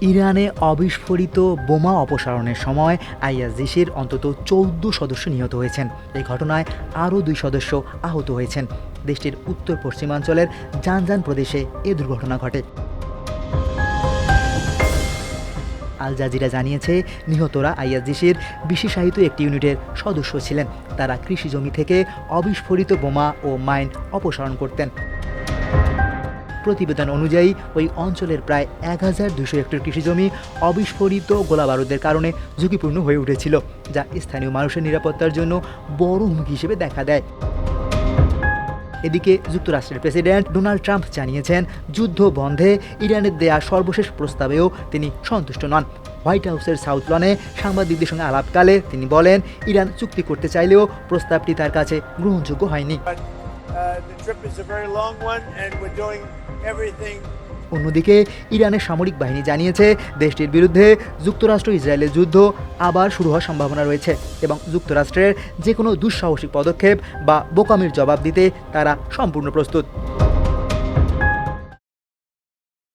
ইরানে অবিস্ফোরিত বোমা অপসারণের সময় আইএসজিসির অন্তত ১৪ সদস্য নিহত হয়েছেন। এই ঘটনায় আরও ২ সদস্য আহত হয়েছেন। দেশটির উত্তর পশ্চিমাঞ্চলের জানজান প্রদেশে এ দুর্ঘটনা ঘটে। আল জাজিরা জানিয়েছে, নিহতরা আইএসজিসির বিশেষায়িত একটি ইউনিটের সদস্য ছিলেন। তারা কৃষি জমি থেকে অবিস্ফোরিত বোমা ও মাইন অপসারণ করতেন। প্রতিবেদন অনুযায়ী ওই অঞ্চলের প্রায় ১,২০০ হেক্টর কৃষিজমি অবিস্ফোরিত গোলাবারুদের কারণে ঝুঁকিপূর্ণ হয়ে উঠেছিল, যা স্থানীয় মানুষের নিরাপত্তার জন্য বড় হুমকি হিসেবে দেখা দেয়। এদিকে যুক্তরাষ্ট্রের প্রেসিডেন্ট ডোনাল্ড ট্রাম্প জানিয়েছেন, যুদ্ধ বন্ধে ইরানের দেয়া সর্বশেষ প্রস্তাবেও তিনি সন্তুষ্ট নন। হোয়াইট হাউসের সাউথ লনে সাংবাদিকদের সঙ্গে আলাপকালে তিনি বলেন, ইরান চুক্তি করতে চাইলেও প্রস্তাবটি তার কাছে গ্রহণযোগ্য হয়নি। অন্যদিকে ইরানের সামরিক বাহিনী জানিয়েছে, দেশটির বিরুদ্ধে যুক্তরাষ্ট্র ইসরায়েলের যুদ্ধ আবার শুরু হওয়ার সম্ভাবনা রয়েছে এবং যুক্তরাষ্ট্রের যে কোনো দুঃসাহসিক পদক্ষেপ বা বোকামির জবাব দিতে তারা সম্পূর্ণ প্রস্তুত।